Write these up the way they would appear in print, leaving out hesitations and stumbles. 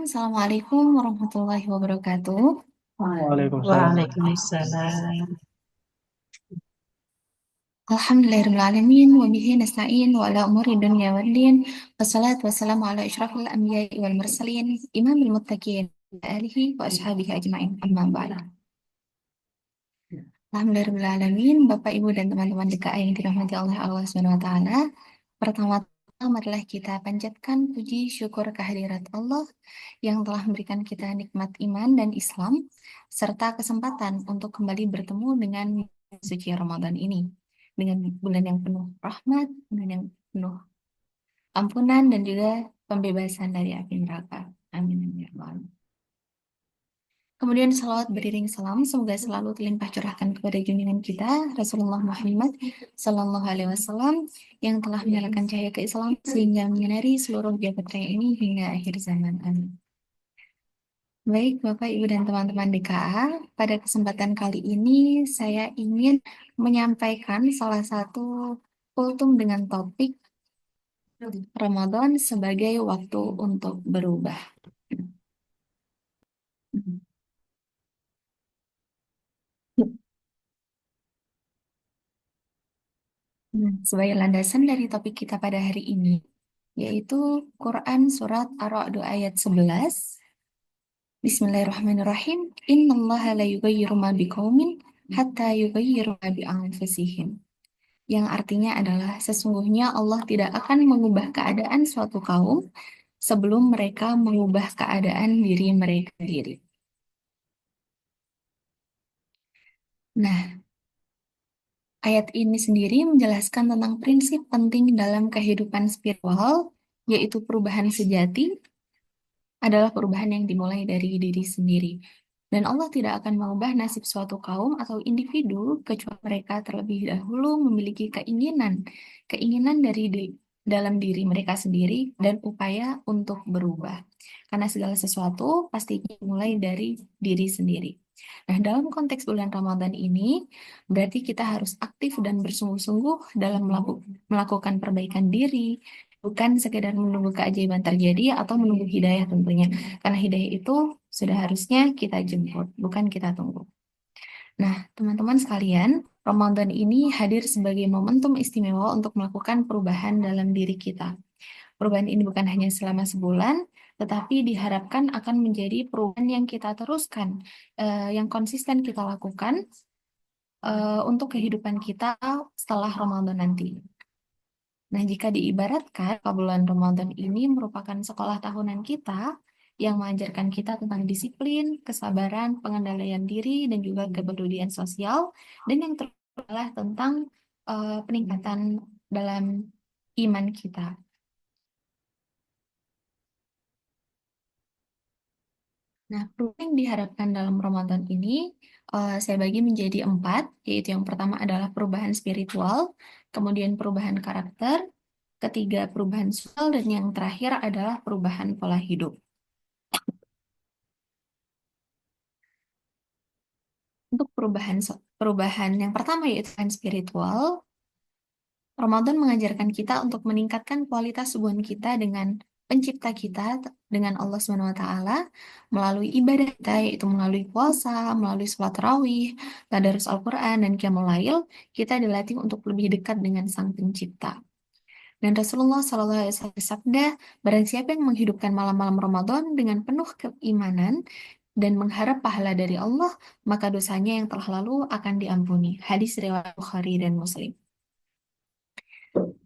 Assalamualaikum warahmatullahi wabarakatuh. Waalaikumsalam. Waalaikumsalam. Alhamdulillahirrahmanirrahim. Wa bihi nasta'in wa ala umuri dunya waddin. Wassalatu wassalamu ala asyrafil anbiya'i wal mursalin. Imamil muttaqin. Wa alihi wa ashabihi ajma'in. Amma ba'd. Alhamdulillahirrahmanirrahim. Bapak, Ibu, dan teman-teman DKA yang dirahmati oleh Allah Subhanahu wa Ta'ala. Pertama-tama marilah kita panjatkan puji syukur kehadirat Allah yang telah memberikan kita nikmat iman dan Islam, serta kesempatan untuk kembali bertemu dengan suci Ramadan ini. Dengan bulan yang penuh rahmat, bulan yang penuh ampunan, dan juga pembebasan dari api neraka. Amin. Amin, ya rabbal alamin. Kemudian salawat beriring salam semoga selalu terlimpah curahkan kepada junjungan kita Rasulullah Muhammad Sallallahu Alaihi Wasallam yang telah menyalakan cahaya keislaman sehingga menyinari seluruh jagat raya ini hingga akhir zaman. Amin. Baik, Bapak, Ibu, dan teman-teman DKA, pada kesempatan kali ini saya ingin menyampaikan salah satu kultum dengan topik Ramadan sebagai waktu untuk berubah. Sebagai landasan dari topik kita pada hari ini, yaitu Quran Surat Ar-Ra'd ayat 11. Bismillahirrahmanirrahim. Innallaha la yughayyiru ma biqaumin hatta yughayyiru ma bi anfusihim. Yang artinya adalah sesungguhnya Allah tidak akan mengubah keadaan suatu kaum sebelum mereka mengubah keadaan diri mereka sendiri. Nah, ayat ini sendiri menjelaskan tentang prinsip penting dalam kehidupan spiritual, yaitu perubahan sejati adalah perubahan yang dimulai dari diri sendiri. Dan Allah tidak akan mengubah nasib suatu kaum atau individu kecuali mereka terlebih dahulu memiliki keinginan dalam diri mereka sendiri dan upaya untuk berubah. Karena segala sesuatu pasti dimulai dari diri sendiri. Nah, dalam konteks bulan Ramadan ini, berarti kita harus aktif dan bersungguh-sungguh dalam melakukan perbaikan diri, bukan sekedar menunggu keajaiban terjadi atau menunggu hidayah tentunya. Karena hidayah itu sudah harusnya kita jemput, bukan kita tunggu. Nah, teman-teman sekalian, Ramadan ini hadir sebagai momentum istimewa untuk melakukan perubahan dalam diri kita. Perubahan ini bukan hanya selama sebulan, tetapi diharapkan akan menjadi perubahan yang kita teruskan, yang konsisten kita lakukan untuk kehidupan kita setelah Ramadan nanti. Nah, jika diibaratkan, bulan Ramadan ini merupakan sekolah tahunan kita yang mengajarkan kita tentang disiplin, kesabaran, pengendalian diri, dan juga kepedulian sosial, dan yang terakhir adalah tentang peningkatan dalam iman kita. Nah, perubahan yang diharapkan dalam Ramadan ini saya bagi menjadi 4, yaitu yang pertama adalah perubahan spiritual, kemudian perubahan karakter, ketiga perubahan sosial, dan yang terakhir adalah perubahan pola hidup. Untuk perubahan yang pertama yaitu perubahan spiritual, Ramadan mengajarkan kita untuk meningkatkan kualitas hubungan kita dengan pencipta kita, dengan Allah SWT, melalui ibadah kita, yaitu melalui puasa, melalui sholat tarawih, tadarus Al-Quran, dan qiyamul lail, kita dilatih untuk lebih dekat dengan Sang Pencipta. Dan Rasulullah SAW bersabda, barang siapa yang menghidupkan malam-malam Ramadan dengan penuh keimanan dan mengharap pahala dari Allah, maka dosanya yang telah lalu akan diampuni. Hadis riwayat Bukhari dan Muslim.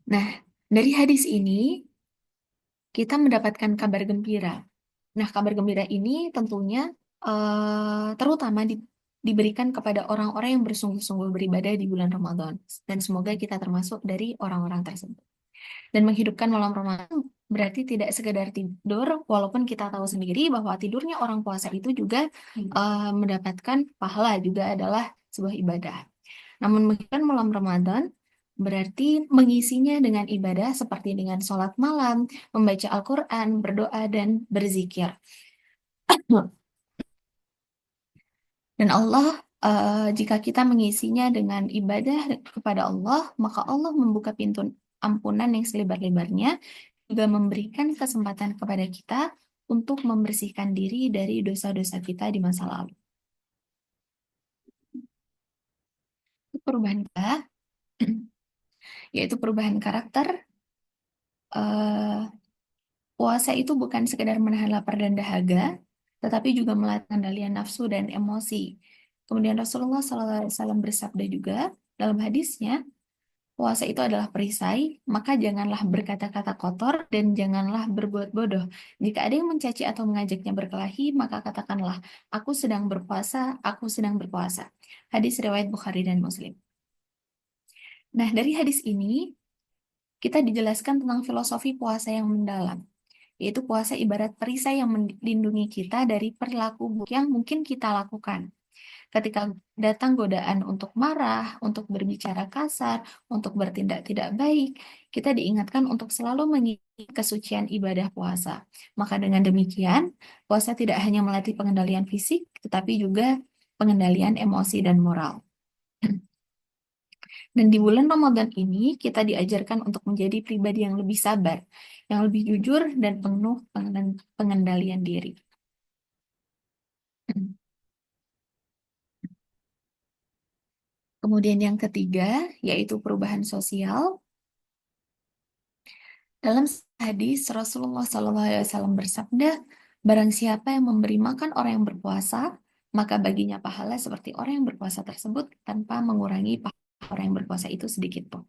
Nah, dari hadis ini kita mendapatkan kabar gembira. Nah, kabar gembira ini tentunya terutama diberikan kepada orang-orang yang bersungguh-sungguh beribadah di bulan Ramadan. Dan semoga kita termasuk dari orang-orang tersebut. Dan menghidupkan malam Ramadan berarti tidak sekedar tidur, walaupun kita tahu sendiri bahwa tidurnya orang puasa itu juga mendapatkan pahala, juga adalah sebuah ibadah. Namun menghidupkan malam Ramadan berarti mengisinya dengan ibadah seperti dengan sholat malam, membaca Al-Quran, berdoa, dan berzikir. Dan Allah, jika kita mengisinya dengan ibadah kepada Allah, maka Allah membuka pintu ampunan yang selebar-lebarnya, juga memberikan kesempatan kepada kita untuk membersihkan diri dari dosa-dosa kita di masa lalu. Perubahan kita, yaitu perubahan karakter. eh, Puasa itu bukan sekedar menahan lapar dan dahaga, tetapi juga melatih kendalian nafsu dan emosi. Kemudian Rasulullah SAW bersabda juga dalam hadisnya, puasa itu adalah perisai, maka janganlah berkata-kata kotor dan janganlah berbuat bodoh. Jika ada yang mencaci atau mengajaknya berkelahi, maka katakanlah, aku sedang berpuasa, aku sedang berpuasa. Hadis riwayat Bukhari dan Muslim. Nah, dari hadis ini, kita dijelaskan tentang filosofi puasa yang mendalam, yaitu puasa ibarat perisai yang melindungi kita dari perilaku buruk yang mungkin kita lakukan. Ketika datang godaan untuk marah, untuk berbicara kasar, untuk bertindak tidak baik, kita diingatkan untuk selalu mengikuti kesucian ibadah puasa. Maka dengan demikian, puasa tidak hanya melatih pengendalian fisik, tetapi juga pengendalian emosi dan moral. Dan di bulan Ramadan ini, kita diajarkan untuk menjadi pribadi yang lebih sabar, yang lebih jujur, dan penuh pengendalian diri. Kemudian yang ketiga, yaitu perubahan sosial. Dalam hadis, Rasulullah SAW bersabda, barang siapa yang memberi makan orang yang berpuasa, maka baginya pahala seperti orang yang berpuasa tersebut tanpa mengurangi pahala orang yang berpuasa itu sedikit pun.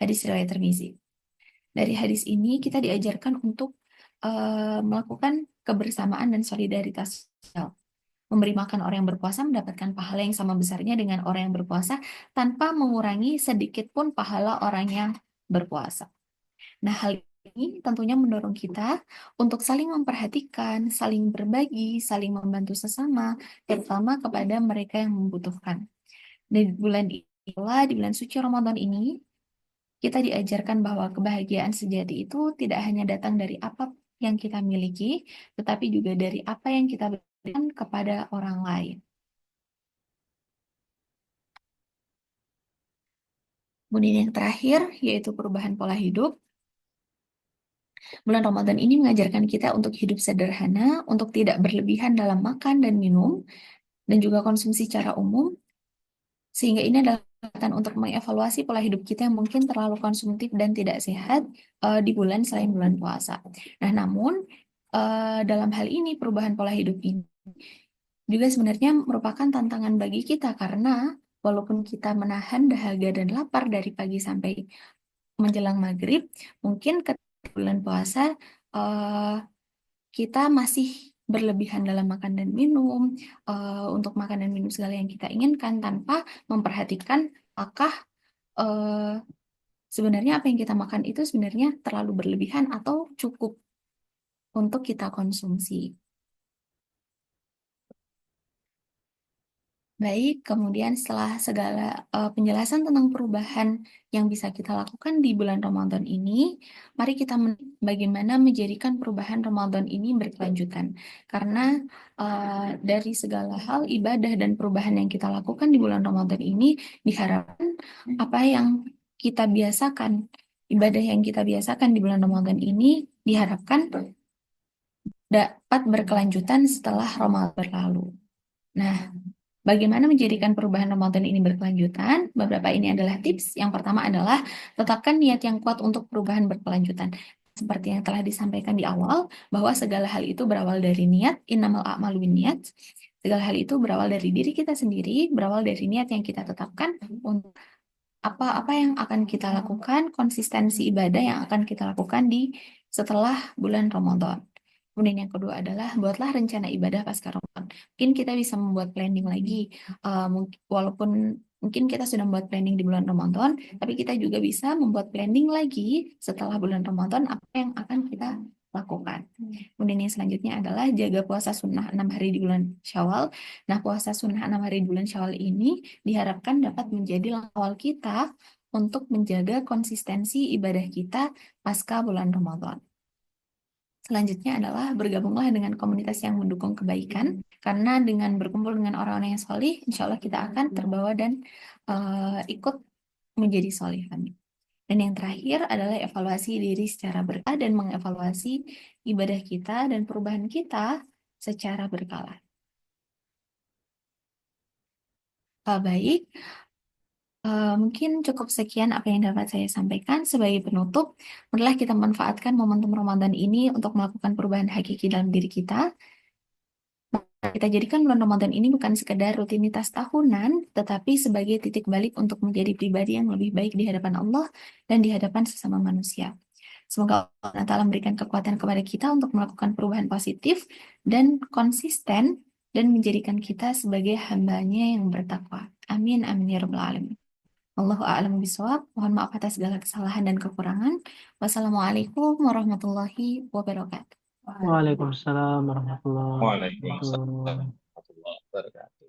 Hadis riwayat Tirmizi. Dari hadis ini kita diajarkan untuk melakukan kebersamaan dan solidaritas sosial. Memberi makan orang yang berpuasa mendapatkan pahala yang sama besarnya dengan orang yang berpuasa tanpa mengurangi sedikit pun pahala orang yang berpuasa. Nah, hal ini tentunya mendorong kita untuk saling memperhatikan, saling berbagi, saling membantu sesama, terutama kepada mereka yang membutuhkan. Di bulan inilah, di bulan suci Ramadan ini, kita diajarkan bahwa kebahagiaan sejati itu tidak hanya datang dari apa yang kita miliki, tetapi juga dari apa yang kita berikan kepada orang lain. Kemudian yang terakhir, yaitu perubahan pola hidup. Bulan Ramadan ini mengajarkan kita untuk hidup sederhana, untuk tidak berlebihan dalam makan dan minum, dan juga konsumsi secara umum, sehingga ini adalah kesempatan untuk mengevaluasi pola hidup kita yang mungkin terlalu konsumtif dan tidak sehat di bulan selain bulan puasa. Nah, namun dalam hal ini perubahan pola hidup ini juga sebenarnya merupakan tantangan bagi kita karena walaupun kita menahan dahaga dan lapar dari pagi sampai menjelang maghrib, mungkin ketika bulan puasa eh, kita masih berlebihan dalam makan dan minum, untuk makan dan minum segala yang kita inginkan tanpa memperhatikan apakah eh, sebenarnya apa yang kita makan itu sebenarnya terlalu berlebihan atau cukup untuk kita konsumsi. Baik, kemudian setelah segala penjelasan tentang perubahan yang bisa kita lakukan di bulan Ramadan ini, mari kita bagaimana menjadikan perubahan Ramadan ini berkelanjutan. Karena dari segala hal ibadah dan perubahan yang kita lakukan di bulan Ramadan ini diharapkan apa yang kita biasakan, ibadah yang kita biasakan di bulan Ramadan ini diharapkan dapat berkelanjutan setelah Ramadan berlalu. Nah, bagaimana menjadikan perubahan Ramadan ini berkelanjutan? Beberapa ini adalah tips. Yang pertama adalah tetapkan niat yang kuat untuk perubahan berkelanjutan. Seperti yang telah disampaikan di awal, bahwa segala hal itu berawal dari niat, innamal a'malu binniyat. Segala hal itu berawal dari diri kita sendiri, berawal dari niat yang kita tetapkan untuk apa-apa yang akan kita lakukan, konsistensi ibadah yang akan kita lakukan di setelah bulan Ramadan. Kemudian yang kedua adalah buatlah rencana ibadah pasca Ramadan. Mungkin kita bisa membuat planning lagi, walaupun mungkin kita sudah membuat planning di bulan Ramadan, tapi kita juga bisa membuat planning lagi setelah bulan Ramadan apa yang akan kita lakukan. Kemudian yang selanjutnya adalah jaga puasa sunnah 6 hari di bulan Syawal. Nah, puasa sunnah 6 hari di bulan Syawal ini diharapkan dapat menjadi langkah awal kita untuk menjaga konsistensi ibadah kita pasca bulan Ramadan. Selanjutnya adalah bergabunglah dengan komunitas yang mendukung kebaikan, karena dengan berkumpul dengan orang-orang yang solih, insya Allah kita akan terbawa dan ikut menjadi solih. Amin. Dan yang terakhir adalah evaluasi diri secara berkala dan mengevaluasi ibadah kita dan perubahan kita secara berkala. Baik, mungkin cukup sekian apa yang dapat saya sampaikan. Sebagai penutup, marilah kita manfaatkan momentum Ramadan ini untuk melakukan perubahan hakiki dalam diri kita. Kita jadikan bulan Ramadan ini bukan sekedar rutinitas tahunan, tetapi sebagai titik balik untuk menjadi pribadi yang lebih baik di hadapan Allah dan di hadapan sesama manusia. Semoga Allah Ta'ala memberikan kekuatan kepada kita untuk melakukan perubahan positif dan konsisten dan menjadikan kita sebagai hambanya yang bertakwa. Amin, amin ya rabbal alamin. Allahu a'lam bishawab. Mohon maaf atas segala kesalahan dan kekurangan. Wassalamualaikum warahmatullahi wabarakatuh. Waalaikumsalam warahmatullahi Waalaikumsalam wabarakatuh. warahmatullahi wabarakatuh.